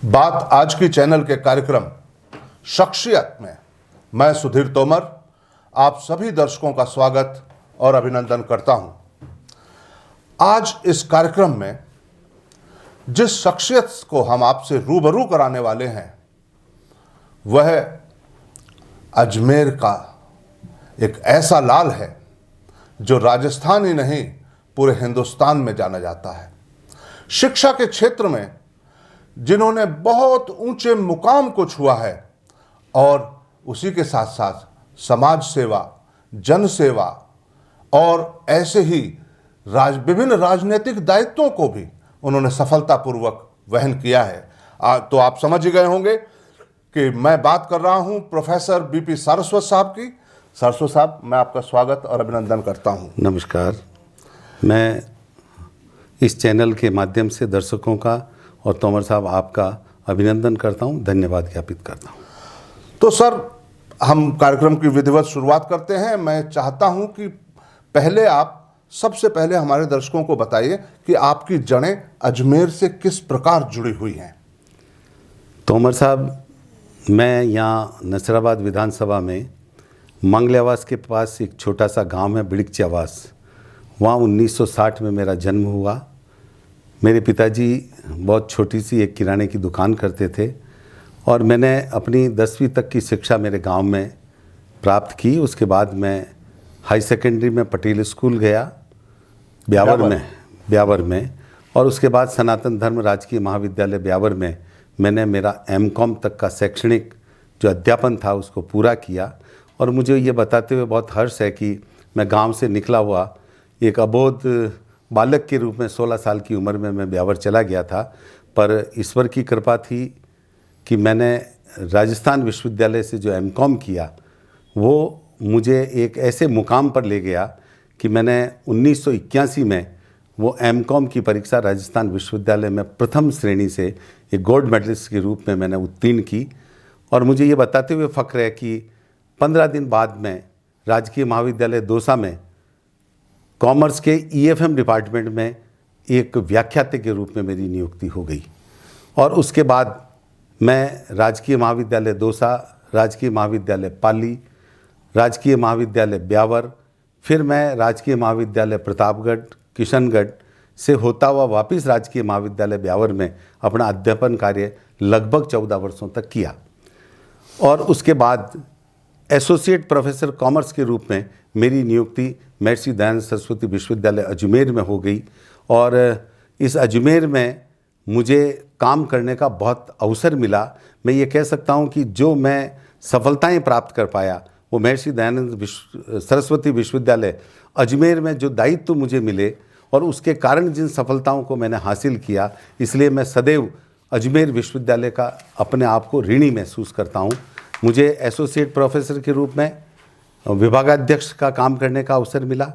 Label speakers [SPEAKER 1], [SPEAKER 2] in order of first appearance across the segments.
[SPEAKER 1] बात आज की चैनल के कार्यक्रम शख्सियत में मैं सुधीर तोमर आप सभी दर्शकों का स्वागत और अभिनंदन करता हूं। आज इस कार्यक्रम में जिस शख्सियत को हम आपसे रूबरू कराने वाले हैं वह अजमेर का एक ऐसा लाल है जो राजस्थान ही नहीं पूरे हिंदुस्तान में जाना जाता है। शिक्षा के क्षेत्र में जिन्होंने बहुत ऊंचे मुकाम को छुआ है और उसी के साथ साथ समाज सेवा, जन सेवा और ऐसे ही विभिन्न राजनीतिक दायित्वों को भी उन्होंने सफलतापूर्वक वहन किया है। तो आप समझ ही गए होंगे कि मैं बात कर रहा हूं प्रोफेसर बीपी सारस्वत साहब की। सारस्वत साहब, मैं आपका स्वागत और अभिनंदन करता हूं।
[SPEAKER 2] नमस्कार। मैं इस चैनल के माध्यम से दर्शकों का और तोमर साहब आपका अभिनंदन करता हूं, धन्यवाद ज्ञापित करता हूं।
[SPEAKER 1] तो सर, हम कार्यक्रम की विधिवत शुरुआत करते हैं। मैं चाहता हूं कि सबसे पहले हमारे दर्शकों को बताइए कि आपकी जड़ें अजमेर से किस प्रकार जुड़ी हुई हैं।
[SPEAKER 2] तोमर साहब, मैं यहाँ नसराबाद विधानसभा में मंगले आवास के पास एक छोटा सा गांव है बिड़कची आवास, वहाँ 1960 में मेरा जन्म हुआ। मेरे पिताजी बहुत छोटी सी एक किराने की दुकान करते थे और मैंने अपनी 10वीं तक की शिक्षा मेरे गांव में प्राप्त की। उसके बाद मैं हाई सेकेंडरी में पटेल स्कूल गया ब्यावर में और उसके बाद सनातन धर्म राजकीय महाविद्यालय ब्यावर में मैंने मेरा एमकॉम तक का शैक्षणिक जो अध्यापन था उसको पूरा किया। और मुझे ये बताते हुए बहुत हर्ष है कि मैं गांव से निकला हुआ एक अबोध बालक के रूप में 16 साल की उम्र में मैं ब्यावर चला गया था, पर ईश्वर की कृपा थी कि मैंने राजस्थान विश्वविद्यालय से जो एमकॉम किया वो मुझे एक ऐसे मुकाम पर ले गया कि मैंने 1981 में वो एमकॉम की परीक्षा राजस्थान विश्वविद्यालय में प्रथम श्रेणी से एक गोल्ड मेडलिस्ट के रूप में मैंने उत्तीर्ण की। और मुझे ये बताते हुए फ़ख्र है कि 15 दिन बाद में राजकीय महाविद्यालय दौसा में कॉमर्स के ईएफएम डिपार्टमेंट में एक व्याख्याता के रूप में मेरी नियुक्ति हो गई। और उसके बाद मैं राजकीय महाविद्यालय दौसा, राजकीय महाविद्यालय पाली, राजकीय महाविद्यालय ब्यावर, फिर मैं राजकीय महाविद्यालय प्रतापगढ़ किशनगढ़ से होता हुआ वापस राजकीय महाविद्यालय ब्यावर में अपना अध्यापन कार्य लगभग 14 वर्षों तक किया। और उसके बाद एसोसिएट प्रोफेसर कॉमर्स के रूप में मेरी नियुक्ति महर्षि दयानंद सरस्वती विश्वविद्यालय अजमेर में हो गई। और इस अजमेर में मुझे काम करने का बहुत अवसर मिला। मैं ये कह सकता हूँ कि जो मैं सफलताएं प्राप्त कर पाया वो महर्षि दयानंद सरस्वती विश्वविद्यालय अजमेर में जो दायित्व मुझे मिले और उसके कारण जिन सफलताओं को मैंने हासिल किया, इसलिए मैं सदैव अजमेर विश्वविद्यालय का अपने आप को ऋणी महसूस करता हूँ। मुझे एसोसिएट प्रोफेसर के रूप में विभागाध्यक्ष का काम करने का अवसर मिला,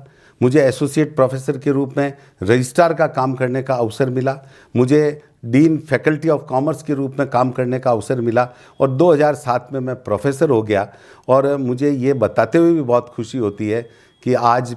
[SPEAKER 2] मुझे एसोसिएट प्रोफेसर के रूप में रजिस्ट्रार का काम करने का अवसर मिला, मुझे डीन फैकल्टी ऑफ कॉमर्स के रूप में काम करने का अवसर मिला और 2007 में मैं प्रोफेसर हो गया। और मुझे ये बताते हुए भी बहुत खुशी होती है कि आज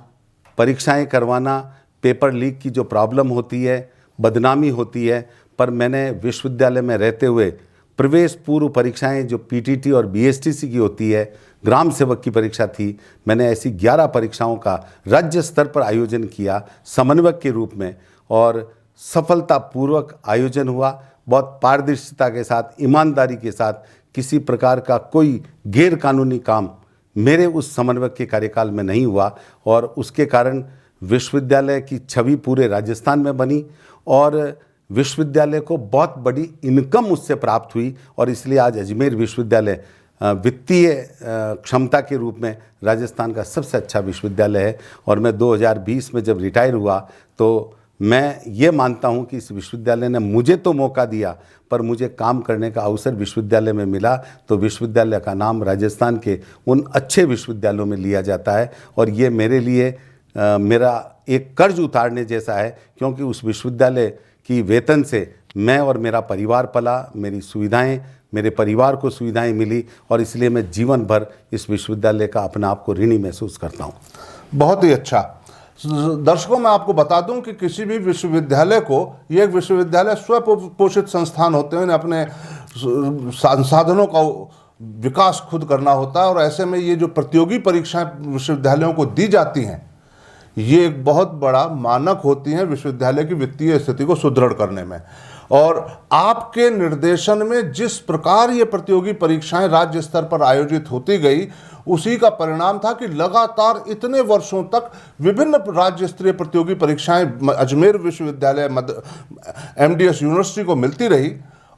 [SPEAKER 2] परीक्षाएं करवाना, पेपर लीक की जो प्रॉब्लम होती है, बदनामी होती है, पर मैंने विश्वविद्यालय में रहते हुए प्रवेश पूर्व परीक्षाएं जो पीटीटी और बीएसटीसी की होती है, ग्राम सेवक की परीक्षा थी, मैंने ऐसी 11 परीक्षाओं का राज्य स्तर पर आयोजन किया समन्वयक के रूप में और सफलतापूर्वक आयोजन हुआ। बहुत पारदर्शिता के साथ, ईमानदारी के साथ, किसी प्रकार का कोई गैर कानूनी काम मेरे उस समन्वयक के कार्यकाल में नहीं हुआ और उसके कारण विश्वविद्यालय की छवि पूरे राजस्थान में बनी और विश्वविद्यालय को बहुत बड़ी इनकम उससे प्राप्त हुई। और इसलिए आज अजमेर विश्वविद्यालय वित्तीय क्षमता के रूप में राजस्थान का सबसे अच्छा विश्वविद्यालय है। और मैं 2020 में जब रिटायर हुआ तो मैं ये मानता हूँ कि इस विश्वविद्यालय ने मुझे तो मौका दिया, पर मुझे काम करने का अवसर विश्वविद्यालय में मिला तो विश्वविद्यालय का नाम राजस्थान के उन अच्छे विश्वविद्यालयों में लिया जाता है। और ये मेरे लिए मेरा एक कर्ज उतारने जैसा है, क्योंकि उस विश्वविद्यालय की वेतन से मैं और मेरा परिवार पला, मेरे परिवार को सुविधाएं मिली और इसलिए मैं जीवन भर इस विश्वविद्यालय का अपने आप को ऋणी महसूस करता हूँ।
[SPEAKER 1] बहुत ही अच्छा। दर्शकों, मैं आपको बता दूं कि किसी भी विश्वविद्यालय को, ये एक विश्वविद्यालय स्वपोषित संस्थान होते हैं, इन्हें अपने संसाधनों का विकास खुद करना होता है, और ऐसे में ये जो प्रतियोगी परीक्षाएं विश्वविद्यालयों को दी जाती हैं, ये एक बहुत बड़ा मानक होती हैं विश्वविद्यालय की वित्तीय स्थिति को सुदृढ़ करने में। और आपके निर्देशन में जिस प्रकार ये प्रतियोगी परीक्षाएं राज्य स्तर पर आयोजित होती गई, उसी का परिणाम था कि लगातार इतने वर्षों तक विभिन्न राज्य स्तरीय प्रतियोगी परीक्षाएं अजमेर विश्वविद्यालय एमडीएस यूनिवर्सिटी को मिलती रही,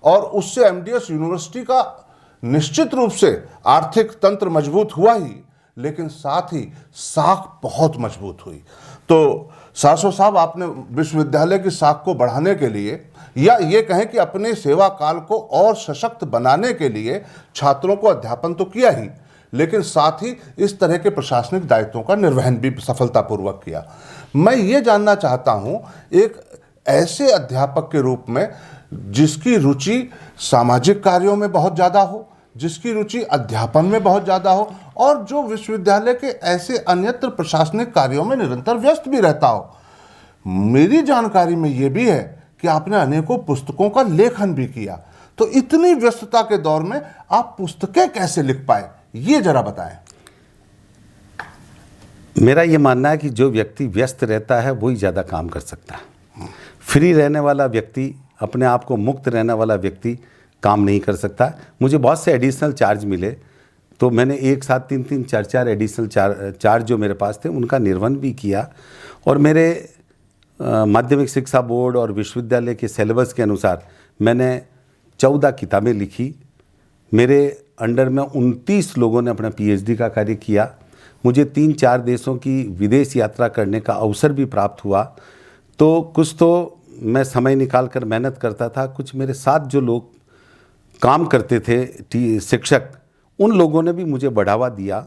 [SPEAKER 1] और उससे एमडीएस यूनिवर्सिटी का निश्चित रूप से आर्थिक तंत्र मजबूत हुआ ही, लेकिन साथ ही साख बहुत मजबूत हुई। तो सारस्वत साहब, आपने विश्वविद्यालय की साख को बढ़ाने के लिए, या ये कहें कि अपने सेवा काल को और सशक्त बनाने के लिए छात्रों को अध्यापन तो किया ही, लेकिन साथ ही इस तरह के प्रशासनिक दायित्वों का निर्वहन भी सफलतापूर्वक किया। मैं ये जानना चाहता हूँ, एक ऐसे अध्यापक के रूप में जिसकी रुचि सामाजिक कार्यों में बहुत ज़्यादा हो, जिसकी रुचि अध्यापन में बहुत ज़्यादा हो, और जो विश्वविद्यालय के ऐसे अन्यत्र प्रशासनिक कार्यों में निरंतर व्यस्त भी रहता हो। मेरी जानकारी में ये भी है कि आपने अनेकों पुस्तकों का लेखन भी किया। तो इतनी व्यस्तता के दौर में आप पुस्तकें कैसे लिख पाए, ये जरा बताएं।
[SPEAKER 2] मेरा ये मानना है कि जो व्यक्ति व्यस्त रहता है वही ज़्यादा काम कर सकता है। फ्री रहने वाला व्यक्ति, अपने आप को मुक्त रहने वाला व्यक्ति काम नहीं कर सकता। मुझे बहुत से एडिशनल चार्ज मिले, तो मैंने एक साथ 3-3, 4-4 एडिशनल चार्ज जो मेरे पास थे उनका निर्वहन भी किया। और मेरे माध्यमिक शिक्षा बोर्ड और विश्वविद्यालय के सिलेबस के अनुसार मैंने 14 किताबें लिखी। मेरे अंडर में 29 लोगों ने अपना पीएचडी का कार्य किया। मुझे 3-4 देशों की विदेश यात्रा करने का अवसर भी प्राप्त हुआ। तो कुछ तो मैं समय निकाल कर मेहनत करता था, कुछ मेरे साथ जो लोग काम करते थे शिक्षक, उन लोगों ने भी मुझे बढ़ावा दिया।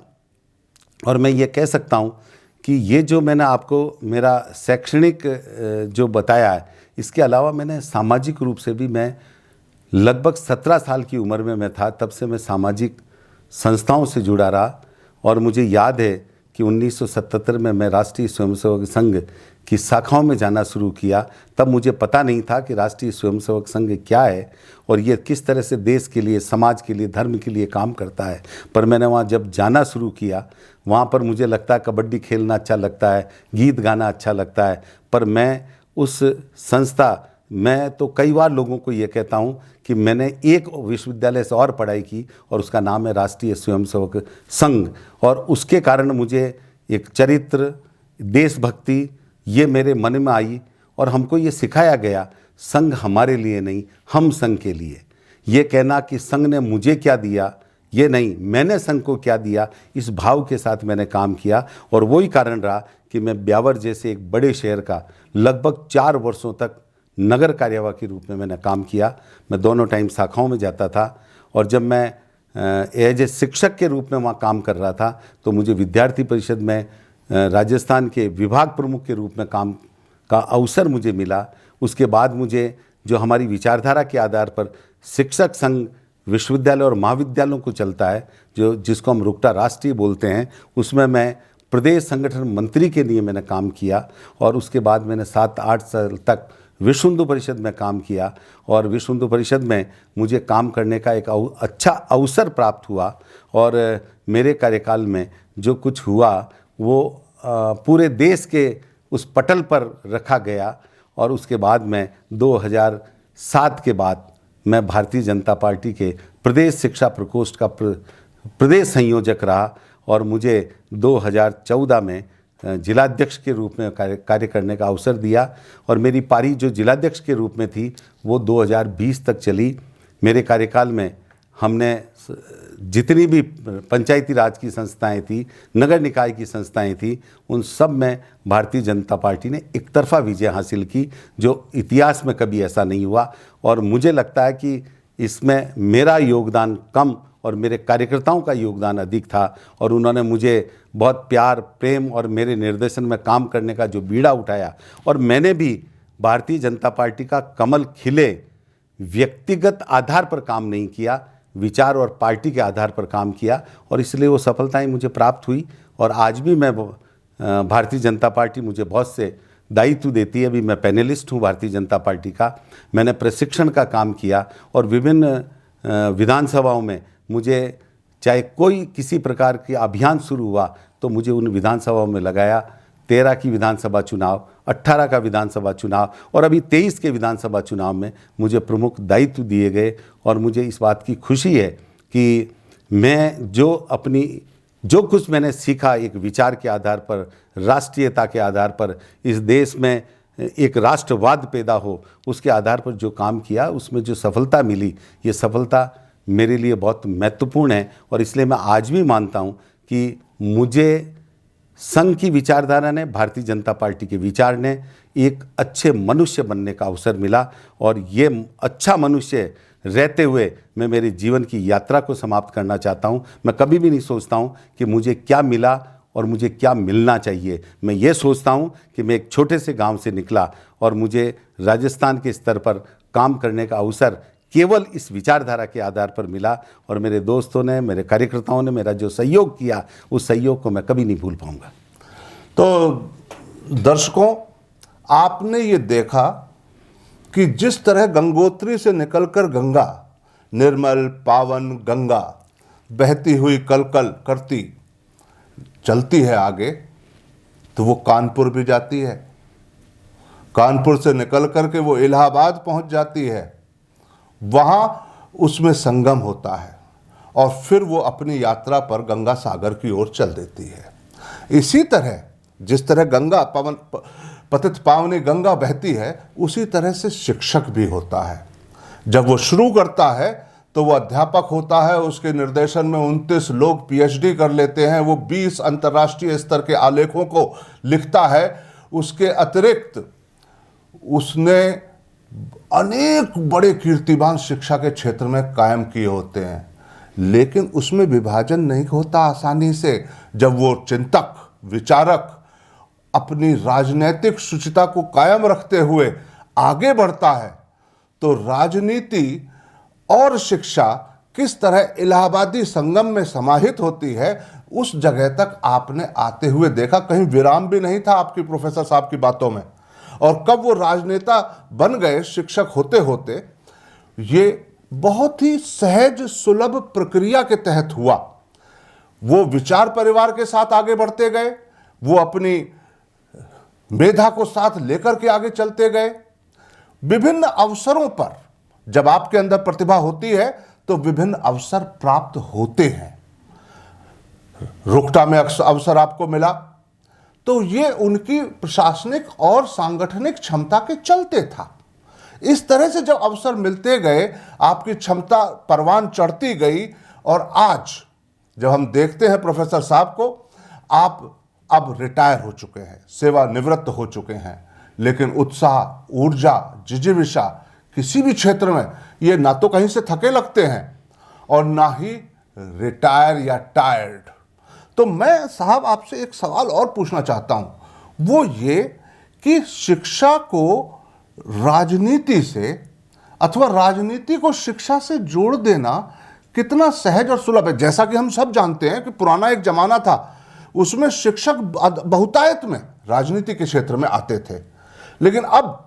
[SPEAKER 2] और मैं ये कह सकता हूँ कि ये जो मैंने आपको मेरा शैक्षणिक जो बताया है, इसके अलावा मैंने सामाजिक रूप से भी, मैं लगभग 17 साल की उम्र में मैं था, तब से मैं सामाजिक संस्थाओं से जुड़ा रहा। और मुझे याद है कि 1977 में मैं राष्ट्रीय स्वयंसेवक संघ की शाखाओं में जाना शुरू किया। तब मुझे पता नहीं था कि राष्ट्रीय स्वयंसेवक संघ क्या है और ये किस तरह से देश के लिए, समाज के लिए, धर्म के लिए काम करता है। पर मैंने वहाँ जब जाना शुरू किया, वहाँ पर मुझे लगता है कबड्डी खेलना अच्छा लगता है, गीत गाना अच्छा लगता है। पर मैं उस संस्था, मैं तो कई बार लोगों को ये कहता हूँ कि मैंने एक विश्वविद्यालय से और पढ़ाई की और उसका नाम है राष्ट्रीय स्वयंसेवक संघ। और उसके कारण मुझे एक चरित्र, देशभक्ति ये मेरे मन में आई और हमको ये सिखाया गया, संघ हमारे लिए नहीं, हम संघ के लिए। ये कहना कि संघ ने मुझे क्या दिया, ये नहीं, मैंने संघ को क्या दिया, इस भाव के साथ मैंने काम किया। और वही कारण रहा कि मैं ब्यावर जैसे एक बड़े शहर का लगभग 4 वर्षों तक नगर कार्यवाह के रूप में मैंने काम किया। मैं दोनों टाइम शाखाओं में जाता था। और जब मैं एज ए शिक्षक के रूप में वहाँ काम कर रहा था, तो मुझे विद्यार्थी परिषद में राजस्थान के विभाग प्रमुख के रूप में काम का अवसर मुझे मिला। उसके बाद मुझे जो हमारी विचारधारा के आधार पर शिक्षक संघ विश्वविद्यालय और महाविद्यालयों को चलता है, जो जिसको हम रुकटा राष्ट्रीय बोलते हैं, उसमें मैं प्रदेश संगठन मंत्री के लिए मैंने काम किया। और उसके बाद मैंने 7-8 साल तक विश्व हिंदू परिषद में काम किया। और विश्व हिंदू परिषद में मुझे काम करने का एक अच्छा अवसर प्राप्त हुआ। और मेरे कार्यकाल में जो कुछ हुआ वो पूरे देश के उस पटल पर रखा गया। और उसके बाद में 2007 के बाद मैं भारतीय जनता पार्टी के प्रदेश शिक्षा प्रकोष्ठ का प्रदेश संयोजक रहा। और मुझे 2014 में जिलाध्यक्ष के रूप में कार्य करने का अवसर दिया। और मेरी पारी जो जिलाध्यक्ष के रूप में थी वो 2020 तक चली। मेरे कार्यकाल में हमने जितनी भी पंचायती राज की संस्थाएं थी, नगर निकाय की संस्थाएं थी, उन सब में भारतीय जनता पार्टी ने एक तरफा विजय हासिल की, जो इतिहास में कभी ऐसा नहीं हुआ। और मुझे लगता है कि इसमें मेरा योगदान कम और मेरे कार्यकर्ताओं का योगदान अधिक था। और उन्होंने मुझे बहुत प्यार, प्रेम और मेरे निर्देशन में काम करने का जो बीड़ा उठाया। और मैंने भी भारतीय जनता पार्टी का कमल खिले व्यक्तिगत आधार पर काम नहीं किया, विचार और पार्टी के आधार पर काम किया। और इसलिए वो सफलताएं मुझे प्राप्त हुई। और आज भी मैं भारतीय जनता पार्टी मुझे बहुत से दायित्व देती है। अभी मैं पैनलिस्ट हूँ भारतीय जनता पार्टी का। मैंने प्रशिक्षण का काम किया और विभिन्न विधानसभाओं में मुझे चाहे कोई किसी प्रकार के अभियान शुरू हुआ तो मुझे उन विधानसभाओं में लगाया। 13 की विधानसभा चुनाव, 18 का विधानसभा चुनाव और अभी 23 के विधानसभा चुनाव में मुझे प्रमुख दायित्व दिए गए। और मुझे इस बात की खुशी है कि मैं जो कुछ मैंने सीखा एक विचार के आधार पर, राष्ट्रीयता के आधार पर, इस देश में एक राष्ट्रवाद पैदा हो, उसके आधार पर जो काम किया उसमें जो सफलता मिली, ये सफलता मेरे लिए बहुत महत्वपूर्ण है। और इसलिए मैं आज भी मानता हूँ कि मुझे संघ की विचारधारा ने, भारतीय जनता पार्टी के विचार ने एक अच्छे मनुष्य बनने का अवसर मिला। और ये अच्छा मनुष्य रहते हुए मैं मेरे जीवन की यात्रा को समाप्त करना चाहता हूँ। मैं कभी भी नहीं सोचता हूँ कि मुझे क्या मिला और मुझे क्या मिलना चाहिए। मैं ये सोचता हूँ कि मैं एक छोटे से गांव से निकला और मुझे राजस्थान के स्तर पर काम करने का अवसर केवल इस विचारधारा के आधार पर मिला। और मेरे दोस्तों ने, मेरे कार्यकर्ताओं ने मेरा जो सहयोग किया, उस सहयोग को मैं कभी नहीं भूल पाऊँगा।
[SPEAKER 1] तो दर्शकों, आपने ये देखा कि जिस तरह गंगोत्री से निकलकर गंगा, निर्मल पावन गंगा बहती हुई कलकल करती चलती है आगे, तो वो कानपुर भी जाती है। कानपुर से निकल करके वो इलाहाबाद पहुंच जाती है। वहाँ उसमें संगम होता है और फिर वो अपनी यात्रा पर गंगा सागर की ओर चल देती है। इसी तरह जिस तरह गंगा पतित पावनी गंगा बहती है, उसी तरह से शिक्षक भी होता है। जब वो शुरू करता है तो वो अध्यापक होता है। उसके निर्देशन में 29 लोग पीएचडी कर लेते हैं। वो 20 अंतर्राष्ट्रीय स्तर के आलेखों को लिखता है। उसके अतिरिक्त उसने अनेक बड़े कीर्तिमान शिक्षा के क्षेत्र में कायम किए होते हैं, लेकिन उसमें विभाजन नहीं होता आसानी से। जब वो चिंतक, विचारक अपनी राजनीतिक शुचिता को कायम रखते हुए आगे बढ़ता है, तो राजनीति और शिक्षा किस तरह इलाहाबादी संगम में समाहित होती है, उस जगह तक आपने आते हुए देखा। कहीं विराम भी नहीं था आपकी प्रोफेसर साहब की बातों में। और कब वो राजनेता बन गए शिक्षक होते होते, ये बहुत ही सहज सुलभ प्रक्रिया के तहत हुआ। वो विचार परिवार के साथ आगे बढ़ते गए, वो अपनी मेधा को साथ लेकर के आगे चलते गए। विभिन्न अवसरों पर जब आपके अंदर प्रतिभा होती है तो विभिन्न अवसर प्राप्त होते हैं। रुकटा में अवसर आपको मिला, तो ये उनकी प्रशासनिक और सांगठनिक क्षमता के चलते था। इस तरह से जब अवसर मिलते गए, आपकी क्षमता परवान चढ़ती गई। और आज जब हम देखते हैं प्रोफेसर साहब को, आप अब रिटायर हो चुके हैं, सेवानिवृत्त हो चुके हैं, लेकिन उत्साह, ऊर्जा, जिजीविषा किसी भी क्षेत्र में ये ना तो कहीं से थके लगते हैं और ना ही रिटायर या टायर्ड। तो मैं साहब आपसे एक सवाल और पूछना चाहता हूं, वो ये कि शिक्षा को राजनीति से अथवा राजनीति को शिक्षा से जोड़ देना कितना सहज और सुलभ है। जैसा कि हम सब जानते हैं कि पुराना एक जमाना था, उसमें शिक्षक बहुतायत में राजनीति के क्षेत्र में आते थे, लेकिन अब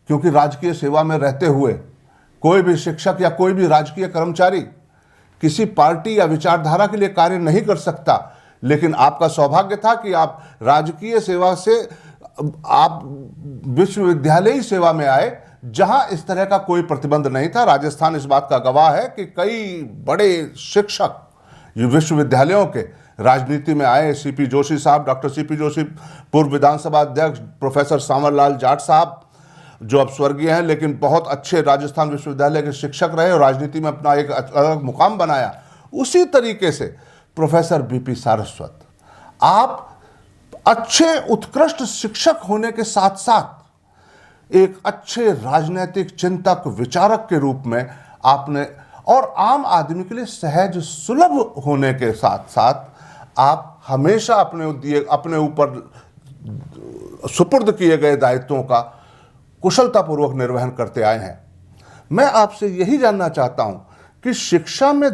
[SPEAKER 1] क्योंकि राजकीय सेवा में रहते हुए कोई भी शिक्षक या कोई भी राजकीय कर्मचारी किसी पार्टी या विचारधारा के लिए कार्य नहीं कर सकता, लेकिन आपका सौभाग्य था कि आप राजकीय सेवा से आप विश्वविद्यालयी सेवा में आए, जहां इस तरह का कोई प्रतिबंध नहीं था। राजस्थान इस बात का गवाह है कि कई बड़े शिक्षक विश्वविद्यालयों के राजनीति में आए। सीपी जोशी साहब, डॉक्टर सीपी जोशी, पूर्व विधानसभा अध्यक्ष, प्रोफेसर सांवरलाल जाट साहब जो अब स्वर्गीय हैं, लेकिन बहुत अच्छे राजस्थान विश्वविद्यालय के शिक्षक रहे और राजनीति में अपना एक अलग मुकाम बनाया। उसी तरीके से प्रोफेसर बीपी सारस्वत, आप अच्छे उत्कृष्ट शिक्षक होने के साथ साथ एक अच्छे राजनीतिक चिंतक, विचारक के रूप में आपने, और आम आदमी के लिए सहज सुलभ होने के साथ साथ आप हमेशा अपने ऊपर सुपुर्द किए गए दायित्वों का कुशलतापूर्वक निर्वहन करते आए हैं। मैं आपसे यही जानना चाहता हूं कि शिक्षा में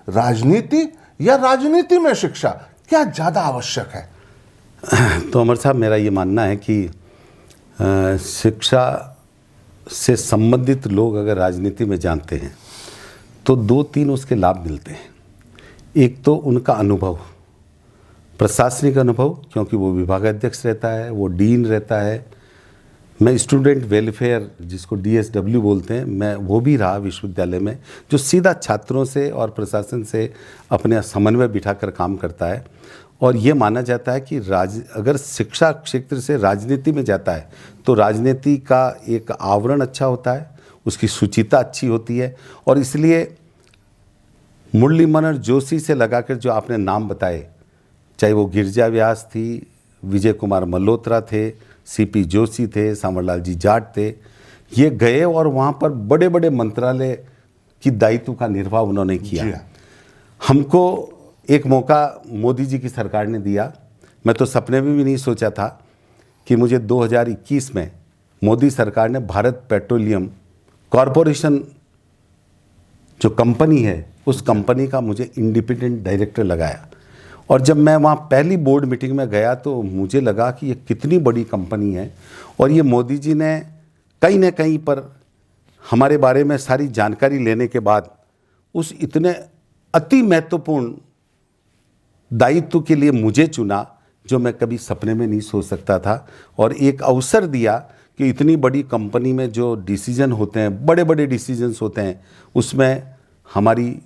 [SPEAKER 1] राजनीति या राजनीति में शिक्षा क्या ज्यादा आवश्यक है?
[SPEAKER 2] तो अमर साहब, मेरा ये मानना है कि शिक्षा से संबंधित लोग अगर राजनीति में जानते हैं तो 2-3 उसके लाभ मिलते हैं। एक तो उनका अनुभव, प्रशासनिक अनुभव, क्योंकि वो विभागाध्यक्ष रहता है, वो डीन रहता है। मैं स्टूडेंट वेलफेयर, जिसको DSW बोलते हैं, मैं वो भी रहा विश्वविद्यालय में, जो सीधा छात्रों से और प्रशासन से अपने समन्वय बिठाकर काम करता है। और ये माना जाता है कि अगर शिक्षा क्षेत्र से राजनीति में जाता है तो राजनीति का एक आवरण अच्छा होता है, उसकी सुचिता अच्छी होती है। और इसलिए मुरली मनोहर जोशी से लगाकर जो आपने नाम बताए, चाहे वो गिरिजा व्यास थी, विजय कुमार मल्होत्रा थे, CP जोशी थे, सांवरलाल जी जाट थे, ये गए और वहाँ पर बड़े बड़े मंत्रालय की दायित्व का निर्वाह उन्होंने किया। हमको एक मौका मोदी जी की सरकार ने दिया। मैं तो सपने में भी नहीं सोचा था कि मुझे 2021 में मोदी सरकार ने भारत पेट्रोलियम कॉरपोरेशन जो कंपनी है, उस कंपनी का मुझे इंडिपेंडेंट डायरेक्टर लगाया। और जब मैं वहाँ पहली बोर्ड मीटिंग में गया तो मुझे लगा कि ये कितनी बड़ी कंपनी है और ये मोदी जी ने कहीं न कहीं पर हमारे बारे में सारी जानकारी लेने के बाद उस इतने अति महत्वपूर्ण दायित्व के लिए मुझे चुना, जो मैं कभी सपने में नहीं सोच सकता था। और एक अवसर दिया कि इतनी बड़ी कंपनी में जो डिसीजन होते हैं, बड़े बड़े डिसीजंस होते हैं, उसमें हमारी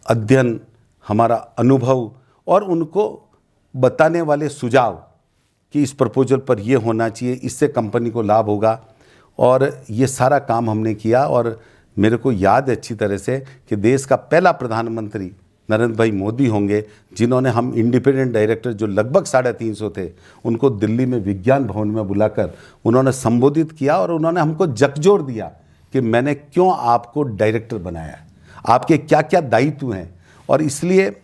[SPEAKER 2] अध्ययन, हमारा अनुभव और उनको बताने वाले सुझाव कि इस प्रपोजल पर ये होना चाहिए, इससे कंपनी को लाभ होगा। और ये सारा काम हमने किया। और मेरे को याद है अच्छी तरह से कि देश का पहला प्रधानमंत्री नरेंद्र भाई मोदी होंगे, जिन्होंने हम इंडिपेंडेंट डायरेक्टर जो लगभग 350 थे, उनको दिल्ली में विज्ञान भवन में बुलाकर उन्होंने संबोधित किया और उन्होंने हमको जकजोर दिया कि मैंने क्यों आपको डायरेक्टर बनाया, आपके क्या क्या दायित्व हैं। और इसलिए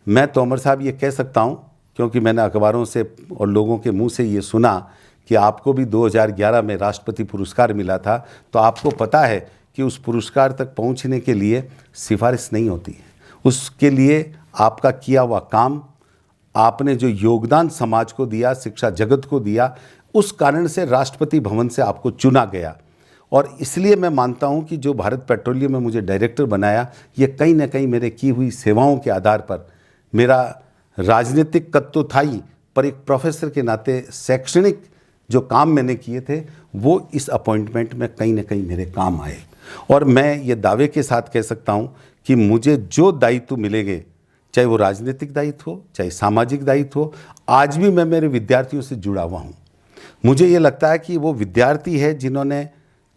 [SPEAKER 2] मैं तो अमर साहब ये कह सकता हूँ, क्योंकि मैंने अखबारों से और लोगों के मुंह से ये सुना कि आपको भी 2011 में राष्ट्रपति पुरस्कार मिला था, तो आपको पता है कि उस पुरस्कार तक पहुँचने के लिए सिफारिश नहीं होती है। उसके लिए आपका किया हुआ काम, आपने जो योगदान समाज को दिया, शिक्षा जगत को दिया, उस कारण से राष्ट्रपति भवन से आपको चुना गया। और इसलिए मैं मानता हूं कि जो भारत पेट्रोलियम में मुझे डायरेक्टर बनाया, ये कहीं ना कहीं मेरे की हुई सेवाओं के आधार पर, मेरा राजनीतिक कद तो था ही, पर एक प्रोफेसर के नाते शैक्षणिक जो काम मैंने किए थे वो इस अपॉइंटमेंट में कहीं ना कहीं मेरे काम आए। और मैं ये दावे के साथ कह सकता हूँ कि मुझे जो दायित्व मिलेंगे, चाहे वो राजनीतिक दायित्व हो, चाहे सामाजिक दायित्व हो, आज भी मैं मेरे विद्यार्थियों से जुड़ा हुआ हूँ। मुझे ये लगता है कि वो विद्यार्थी है जिन्होंने,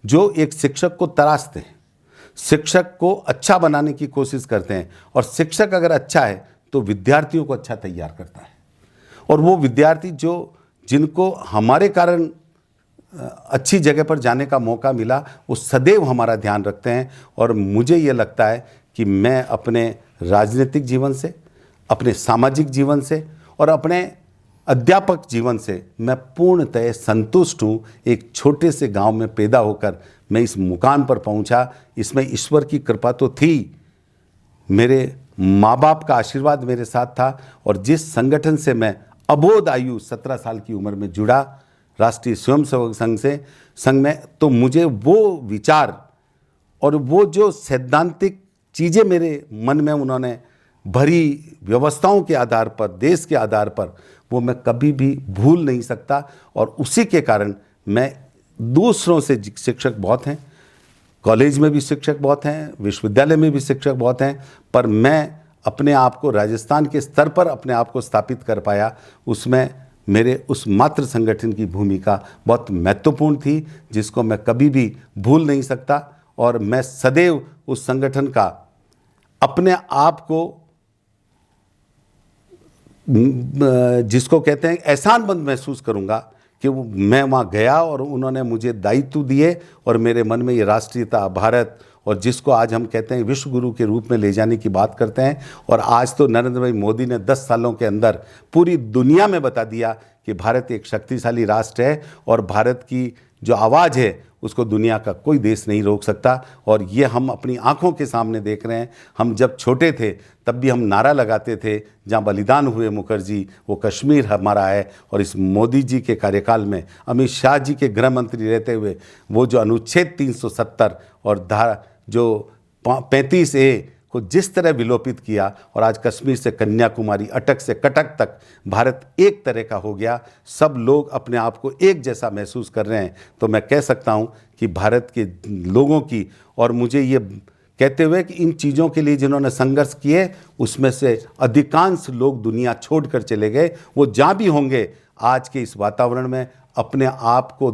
[SPEAKER 2] जो एक शिक्षक को तराशते हैं, शिक्षक को अच्छा बनाने की कोशिश करते हैं, और शिक्षक अगर अच्छा है तो विद्यार्थियों को अच्छा तैयार करता है। और वो विद्यार्थी जिनको हमारे कारण अच्छी जगह पर जाने का मौका मिला, वो सदैव हमारा ध्यान रखते हैं। और मुझे ये लगता है कि मैं अपने राजनीतिक जीवन से, अपने सामाजिक जीवन से और अपने अध्यापक जीवन से मैं पूर्णतः संतुष्ट हूँ। एक छोटे से गांव में पैदा होकर मैं इस मुकाम पर पहुँचा, इसमें ईश्वर की कृपा तो थी, मेरे माँ बाप का आशीर्वाद मेरे साथ था। और जिस संगठन से मैं अबोध आयु 17 साल की उम्र में जुड़ा, राष्ट्रीय स्वयंसेवक संघ में, तो मुझे वो विचार और वो जो सैद्धांतिक चीज़ें मेरे मन में उन्होंने भरी, व्यवस्थाओं के आधार पर, देश के आधार पर, वो मैं कभी भी भूल नहीं सकता। और उसी के कारण मैं दूसरों से, शिक्षक बहुत हैं, कॉलेज में भी शिक्षक बहुत हैं, विश्वविद्यालय में भी शिक्षक बहुत हैं, पर मैं अपने आप को राजस्थान के स्तर पर अपने आप को स्थापित कर पाया, उसमें मेरे उस मातृ संगठन की भूमिका बहुत महत्वपूर्ण थी, जिसको मैं कभी भी भूल नहीं सकता। और मैं सदैव उस संगठन का अपने आप को, जिसको कहते हैं, एहसानमंद महसूस करूंगा कि मैं वहाँ गया और उन्होंने मुझे दायित्व दिए और मेरे मन में ये राष्ट्रीयता, भारत, और जिसको आज हम कहते हैं विश्व गुरु के रूप में ले जाने की बात करते हैं। और आज तो नरेंद्र भाई मोदी ने 10 सालों के अंदर पूरी दुनिया में बता दिया कि भारत एक शक्तिशाली राष्ट्र है और भारत की जो आवाज़ है उसको दुनिया का कोई देश नहीं रोक सकता। और ये हम अपनी आंखों के सामने देख रहे हैं। हम जब छोटे थे तब भी हम नारा लगाते थे, जहाँ बलिदान हुए मुखर्जी वो कश्मीर हमारा है। और इस मोदी जी के कार्यकाल में अमित शाह जी के गृह मंत्री रहते हुए वो जो अनुच्छेद 370 और धारा जो 35A को जिस तरह विलोपित किया, और आज कश्मीर से कन्याकुमारी, अटक से कटक तक भारत एक तरह का हो गया, सब लोग अपने आप को एक जैसा महसूस कर रहे हैं। तो मैं कह सकता हूं कि भारत के लोगों की, और मुझे ये कहते हुए कि इन चीज़ों के लिए जिन्होंने संघर्ष किए उसमें से अधिकांश लोग दुनिया छोड़कर चले गए। वो जहाँ भी होंगे आज के इस वातावरण में अपने आप को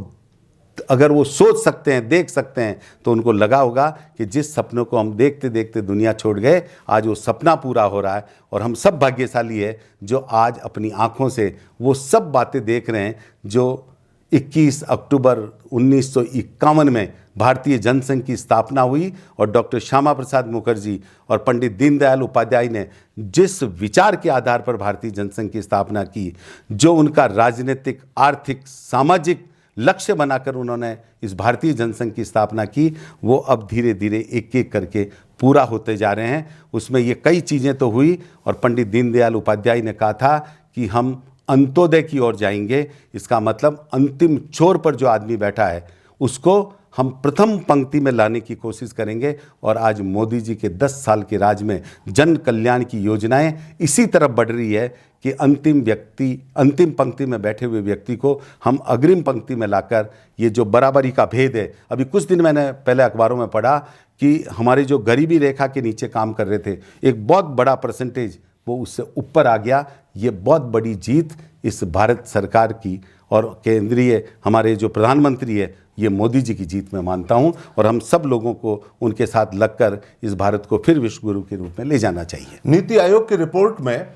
[SPEAKER 2] अगर वो सोच सकते हैं, देख सकते हैं, तो उनको लगा होगा कि जिस सपनों को हम देखते देखते दुनिया छोड़ गए, आज वो सपना पूरा हो रहा है। और हम सब भाग्यशाली है जो आज अपनी आंखों से वो सब बातें देख रहे हैं जो 21 अक्टूबर 1951 में भारतीय जनसंघ की स्थापना हुई और डॉक्टर श्यामा प्रसाद मुखर्जी और पंडित दीनदयाल उपाध्याय ने जिस विचार के आधार पर भारतीय जनसंघ की स्थापना की, जो उनका राजनीतिक, आर्थिक, सामाजिक लक्ष्य बनाकर उन्होंने इस भारतीय जनसंघ की स्थापना की, वो अब धीरे धीरे एक एक करके पूरा होते जा रहे हैं। उसमें ये कई चीज़ें तो हुई, और पंडित दीनदयाल उपाध्याय ने कहा था कि हम अंत्योदय की ओर जाएंगे। इसका मतलब अंतिम छोर पर जो आदमी बैठा है उसको हम प्रथम पंक्ति में लाने की कोशिश करेंगे। और आज मोदी जी के 10 साल के राज में जन कल्याण की योजनाएं इसी तरफ बढ़ रही है कि अंतिम पंक्ति में बैठे हुए व्यक्ति को हम अग्रिम पंक्ति में लाकर, ये जो बराबरी का भेद है, अभी कुछ दिन मैंने पहले अखबारों में पढ़ा कि हमारे जो गरीबी रेखा के नीचे काम कर रहे थे, एक बहुत बड़ा परसेंटेज वो उससे ऊपर आ गया। ये बहुत बड़ी जीत इस भारत सरकार की और केंद्रीय हमारे जो प्रधानमंत्री है, ये मोदी जी की जीत मैं मानता हूं। और हम सब लोगों को उनके साथ लगकर इस भारत को फिर विश्व गुरु के रूप में ले जाना चाहिए।
[SPEAKER 1] नीति आयोग की रिपोर्ट में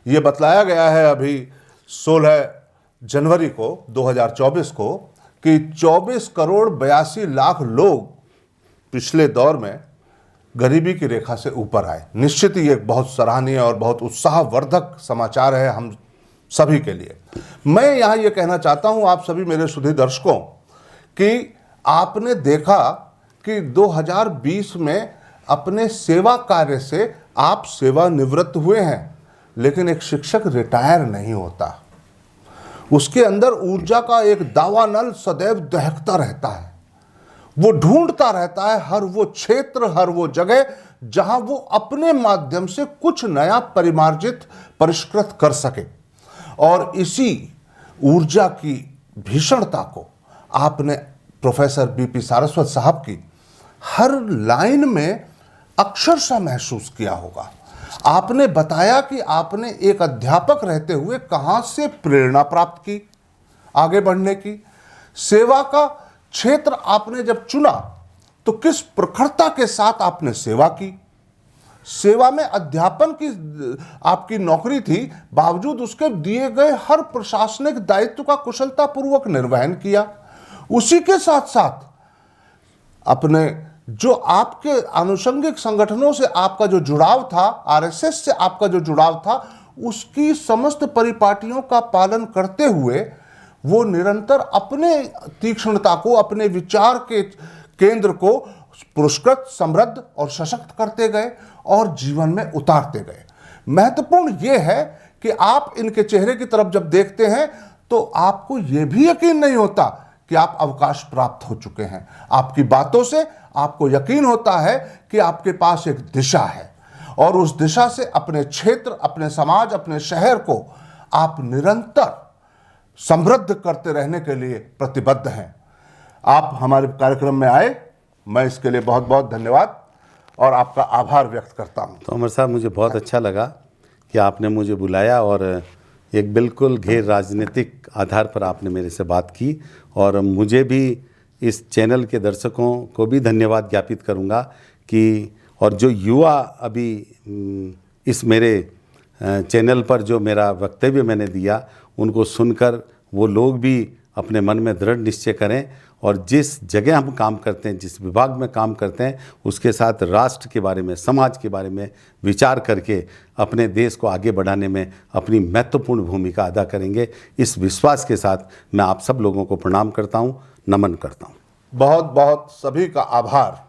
[SPEAKER 1] ये बतलाया गया है अभी 16 जनवरी को 2024 को कि 24 करोड़ 82 लाख लोग पिछले दौर में गरीबी की रेखा से ऊपर आए। निश्चित ही एक बहुत सराहनीय और बहुत उत्साहवर्धक समाचार है हम सभी के लिए। मैं यहाँ ये कहना चाहता हूँ आप सभी मेरे सुधी दर्शकों कि आपने देखा कि 2020 में अपने सेवा कार्य से आप सेवानिवृत्त हुए हैं, लेकिन एक शिक्षक रिटायर नहीं होता। उसके अंदर ऊर्जा का एक दावानल सदैव दहकता रहता है। वो ढूंढता रहता है हर वो क्षेत्र, हर वो जगह जहां वो अपने माध्यम से कुछ नया परिमार्जित, परिष्कृत कर सके। और इसी ऊर्जा की भीषणता को आपने प्रोफेसर बीपी सारस्वत साहब की हर लाइन में अक्षरशः महसूस किया होगा। आपने बताया कि आपने एक अध्यापक रहते हुए कहां से प्रेरणा प्राप्त की आगे बढ़ने की। सेवा का क्षेत्र आपने जब चुना तो किस प्रखरता के साथ आपने सेवा की। सेवा में अध्यापन की आपकी नौकरी थी, बावजूद उसके दिए गए हर प्रशासनिक दायित्व का कुशलतापूर्वक निर्वहन किया। उसी के साथ साथ अपने जो आपके आनुषंगिक संगठनों से आपका जो जुड़ाव था, आरएसएस से आपका जो जुड़ाव था, उसकी समस्त परिपाटियों का पालन करते हुए वो निरंतर अपने तीक्ष्णता को, अपने विचार के केंद्र को पुरस्कृत, समृद्ध और सशक्त करते गए और जीवन में उतारते गए। महत्वपूर्ण ये है कि आप इनके चेहरे की तरफ जब देखते हैं तो आपको ये भी यकीन नहीं होता कि आप अवकाश प्राप्त हो चुके हैं। आपकी बातों से आपको यकीन होता है कि आपके पास एक दिशा है और उस दिशा से अपने क्षेत्र, अपने समाज, अपने शहर को आप निरंतर समृद्ध करते रहने के लिए प्रतिबद्ध हैं। आप हमारे कार्यक्रम में आए, मैं इसके लिए बहुत बहुत धन्यवाद और आपका आभार व्यक्त करता हूं।
[SPEAKER 2] तो अमर साहब, मुझे बहुत अच्छा लगा कि आपने मुझे बुलाया और एक बिल्कुल गैर राजनीतिक आधार पर आपने मेरे से बात की। और मुझे भी इस चैनल के दर्शकों को भी धन्यवाद ज्ञापित करूंगा कि और जो युवा अभी इस मेरे चैनल पर जो मेरा वक्तव्य मैंने दिया, उनको सुनकर वो लोग भी अपने मन में दृढ़ निश्चय करें और जिस जगह हम काम करते हैं, जिस विभाग में काम करते हैं, उसके साथ राष्ट्र के बारे में, समाज के बारे में विचार करके अपने देश को आगे बढ़ाने में अपनी महत्वपूर्ण भूमिका अदा करेंगे। इस विश्वास के साथ मैं आप सब लोगों को प्रणाम करता हूँ। नमन करता हूँ।
[SPEAKER 1] बहुत बहुत सभी का आभार।